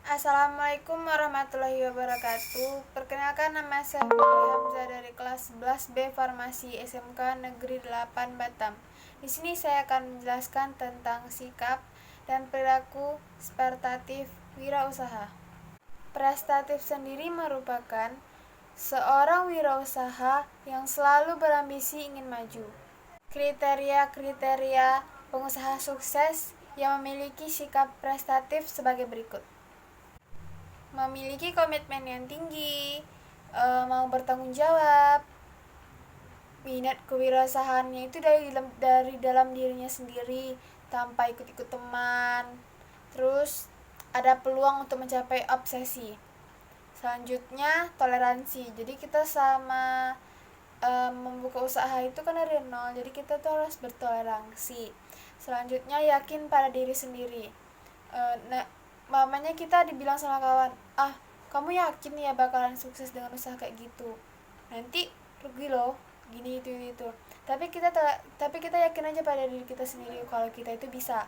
Assalamualaikum warahmatullahi wabarakatuh. Perkenalkan, nama saya Putri Hamzah dari kelas 11B Farmasi SMK Negeri 8 Batam. Di sini saya akan menjelaskan tentang sikap dan perilaku sportatif wirausaha. Prestatif sendiri merupakan seorang wirausaha yang selalu berambisi ingin maju. Kriteria-kriteria pengusaha sukses yang memiliki sikap prestatif sebagai berikut: memiliki komitmen yang tinggi, mau bertanggung jawab, minat kewirausahaannya itu dari dalam dirinya sendiri tanpa ikut-ikut teman. Terus ada peluang untuk mencapai obsesi. Selanjutnya toleransi. Jadi kita sama membuka usaha itu kan dari nol, jadi kita tuh harus bertoleransi. Selanjutnya yakin pada diri sendiri. Mamanya kita dibilang sama kawan, kamu yakin ya bakalan sukses dengan usaha kayak gitu, nanti rugi loh, gini itu. Tapi kita yakin aja pada diri kita sendiri kalau kita itu bisa.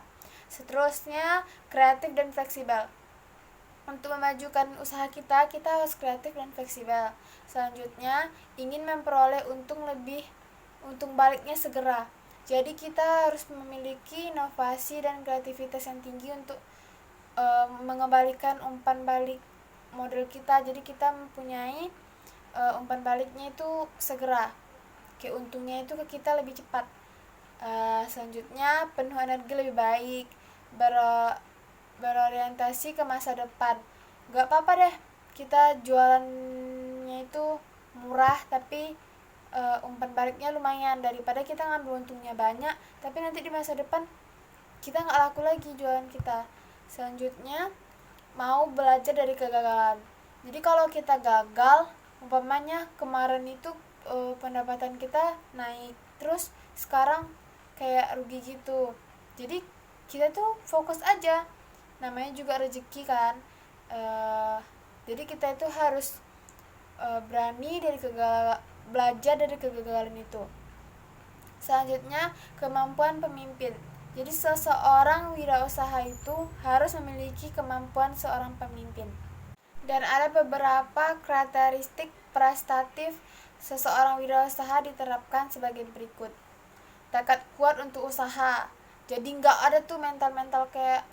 Seterusnya kreatif dan fleksibel. Untuk memajukan usaha kita harus kreatif dan fleksibel. Selanjutnya ingin memperoleh untung baliknya segera. Jadi kita harus memiliki inovasi dan kreativitas yang tinggi untuk mengembalikan umpan balik modal kita. Jadi kita mempunyai umpan baliknya itu segera, kayak untungnya itu ke kita lebih cepat. Selanjutnya penuh energi lebih baik, berorientasi ke masa depan. Gak apa-apa deh kita jualannya itu murah tapi umpan baliknya lumayan, daripada kita ngambil untungnya banyak tapi nanti di masa depan kita gak laku lagi jualan kita. Selanjutnya mau belajar dari kegagalan. Jadi kalau kita gagal, umpamanya kemarin itu pendapatan kita naik, terus sekarang kayak rugi gitu, jadi kita tuh fokus aja, namanya juga rezeki kan. Jadi kita itu harus berani belajar dari kegagalan itu. Selanjutnya kemampuan pemimpin. Jadi seseorang wirausaha itu harus memiliki kemampuan seorang pemimpin. Dan ada beberapa karakteristik prestatif seseorang wirausaha diterapkan sebagai berikut. Tekad kuat untuk usaha. Jadi nggak ada tuh mental kayak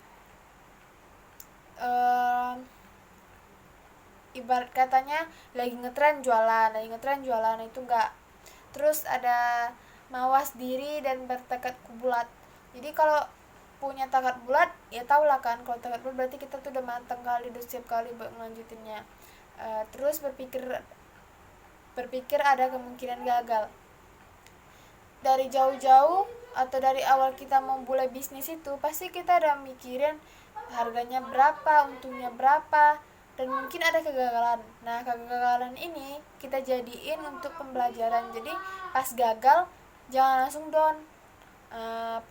ibarat katanya lagi ngetren jualan itu enggak. Terus ada mawas diri dan bertekad bulat. Jadi kalau punya tekad bulat ya tau lah kan, kalau tekad bulat berarti kita tuh udah matang kali, udah siap kali buat ngelanjutinnya. Terus berpikir ada kemungkinan gagal. Dari jauh-jauh atau dari awal kita mau mulai bisnis itu pasti kita udah mikirin harganya berapa, untungnya berapa, dan mungkin ada kegagalan. Nah, kegagalan ini kita jadiin untuk pembelajaran. Jadi pas gagal jangan langsung down.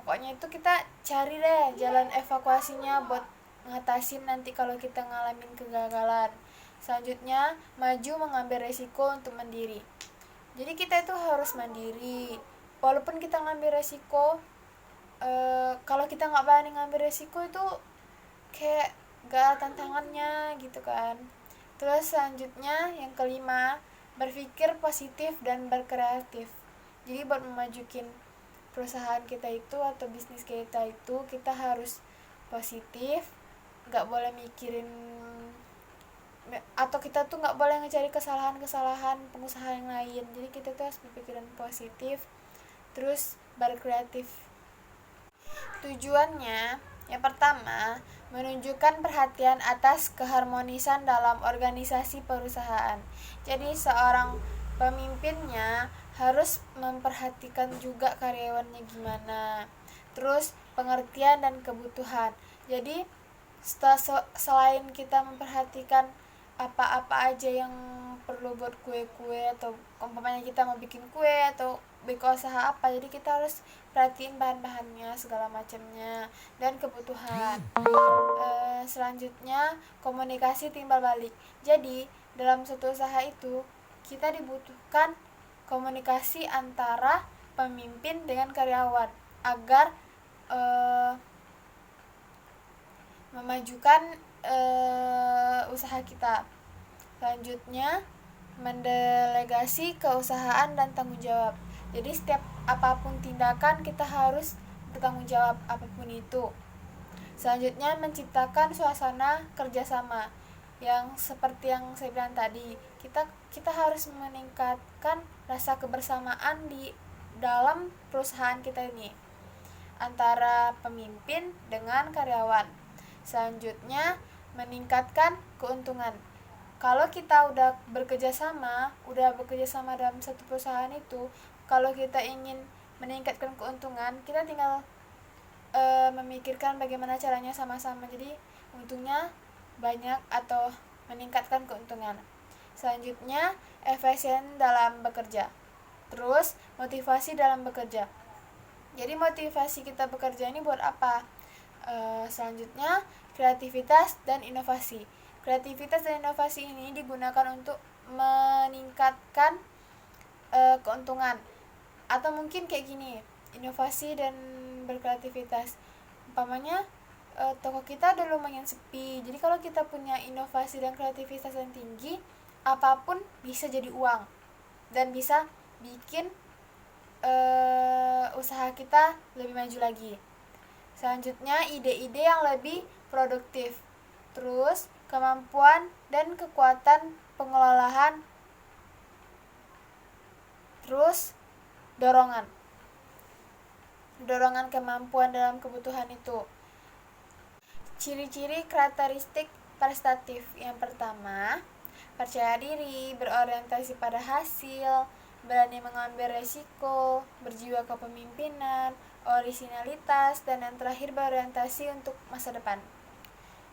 Pokoknya itu kita cari deh jalan evakuasinya buat ngatasin nanti kalau kita ngalamin kegagalan. Selanjutnya maju mengambil resiko untuk mandiri. Jadi kita itu harus mandiri. Walaupun kita ngambil resiko, kalau kita nggak berani ngambil resiko itu kayak gak tantangannya gitu kan. Terus selanjutnya yang kelima, berpikir positif dan berkreatif. Jadi buat memajukan perusahaan kita itu atau bisnis kita itu kita harus positif, gak boleh mikirin atau kita tuh gak boleh ngecari kesalahan pengusaha yang lain. Jadi kita tuh harus berpikiran positif, terus berkreatif. Tujuannya yang pertama, menunjukkan perhatian atas keharmonisan dalam organisasi perusahaan. Jadi seorang pemimpinnya harus memperhatikan juga karyawannya gimana. Terus pengertian dan kebutuhan. Jadi selain kita memperhatikan apa-apa aja yang perlu buat kue-kue, atau umpamanya kita mau bikin kue atau bikin usaha apa, jadi kita harus perhatiin bahan-bahannya segala macamnya dan kebutuhan. Selanjutnya komunikasi timbal balik. Jadi dalam suatu usaha itu kita dibutuhkan komunikasi antara pemimpin dengan karyawan agar memajukan usaha kita. Selanjutnya, mendelegasi keusahaan dan tanggung jawab. Jadi setiap apapun tindakan kita harus bertanggung jawab apapun itu. Selanjutnya, menciptakan suasana kerjasama. Yang seperti yang saya bilang tadi, kita harus meningkatkan rasa kebersamaan di dalam perusahaan kita ini antara pemimpin dengan karyawan. Selanjutnya, meningkatkan keuntungan. Kalau kita udah bekerja sama dalam satu perusahaan itu, kalau kita ingin meningkatkan keuntungan, kita tinggal memikirkan bagaimana caranya sama-sama, jadi untungnya banyak atau meningkatkan keuntungan. Selanjutnya, efisien dalam bekerja. Terus, motivasi dalam bekerja. Jadi motivasi kita bekerja ini buat apa? Selanjutnya, kreativitas dan inovasi. Kreativitas dan inovasi ini digunakan untuk meningkatkan keuntungan. Atau mungkin kayak gini, inovasi dan berkreativitas. Umpamanya toko kita udah lumayan sepi. Jadi kalau kita punya inovasi dan kreativitas yang tinggi, apapun bisa jadi uang dan bisa bikin usaha kita lebih maju lagi. Selanjutnya, ide-ide yang lebih produktif. Terus, kemampuan dan kekuatan pengelolaan. Terus, dorongan kemampuan dalam kebutuhan itu. Ciri-ciri karakteristik prestatif. Yang pertama, percaya diri, berorientasi pada hasil, berani mengambil resiko, berjiwa kepemimpinan, orisinalitas, dan yang terakhir berorientasi untuk masa depan.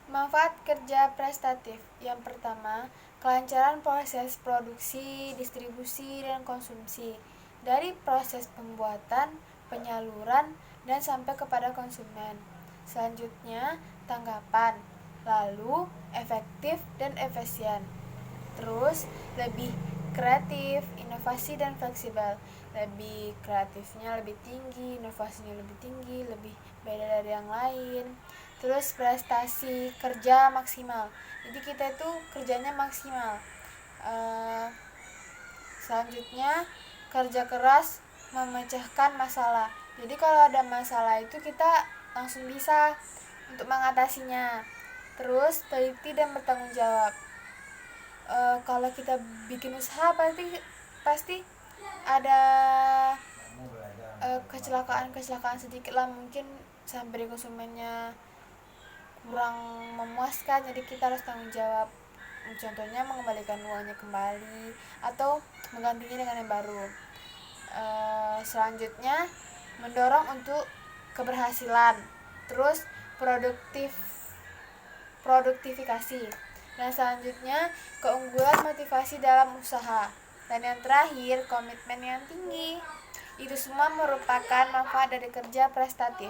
Manfaat kerja prestatif. Yang pertama, kelancaran proses produksi, distribusi, dan konsumsi. Dari proses pembuatan, penyaluran, dan sampai kepada konsumen. Selanjutnya, tanggapan. Lalu, efektif dan efisien. Terus, lebih kreatif, inovasi, dan fleksibel. Lebih kreatifnya lebih tinggi, inovasinya lebih tinggi, lebih beda dari yang lain. Terus prestasi kerja maksimal. Jadi kita itu kerjanya maksimal. Selanjutnya, kerja keras memecahkan masalah. Jadi kalau ada masalah itu kita langsung bisa untuk mengatasinya. Terus teliti dan bertanggung jawab. Kalau kita bikin usaha pasti ada kecelakaan sedikit lah, mungkin sampai konsumennya kurang memuaskan, jadi kita harus tanggung jawab. Contohnya mengembalikan uangnya kembali atau menggantinya dengan yang baru. Selanjutnya, mendorong untuk keberhasilan. Terus produktifikasi. Dan selanjutnya, keunggulan motivasi dalam usaha. Dan yang terakhir, komitmen yang tinggi. Itu semua merupakan manfaat dari kerja prestatif.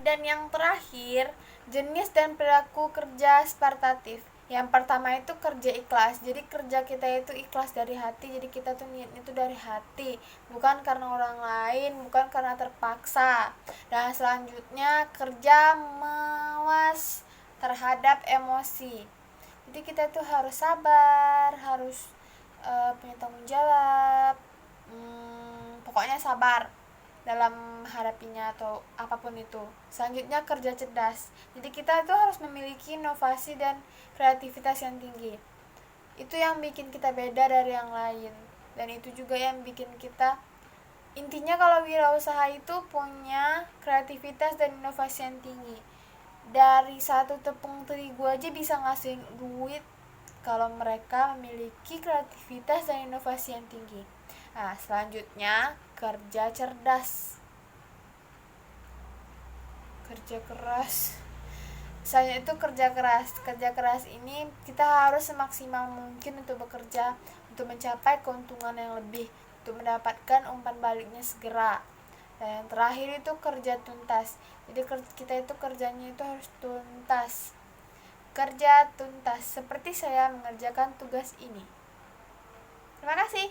Dan yang terakhir, jenis dan perilaku kerja spartatif. Yang pertama itu kerja ikhlas. Jadi kerja kita itu ikhlas dari hati. Jadi kita tuh niatnya itu dari hati, bukan karena orang lain, bukan karena terpaksa. Dan selanjutnya, kerja mawas terhadap emosi. Jadi kita tuh harus sabar, harus punya tanggung jawab. Pokoknya sabar dalam hadapinya atau apapun itu. Selanjutnya, kerja cerdas. Jadi kita itu harus memiliki inovasi dan kreativitas yang tinggi. Itu yang bikin kita beda dari yang lain. Dan itu juga yang bikin kita, intinya kalau wirausaha itu punya kreativitas dan inovasi yang tinggi. Dari satu tepung terigu aja bisa ngasih duit kalau mereka memiliki kreativitas dan inovasi yang tinggi. Nah, selanjutnya, kerja cerdas. Kerja keras. Selanjutnya itu kerja keras. Kerja keras ini kita harus semaksimal mungkin untuk bekerja, untuk mencapai keuntungan yang lebih, untuk mendapatkan umpan baliknya segera. Dan yang terakhir itu kerja tuntas. Jadi kita itu kerjanya itu harus tuntas. Kerja tuntas, seperti saya mengerjakan tugas ini. Terima kasih.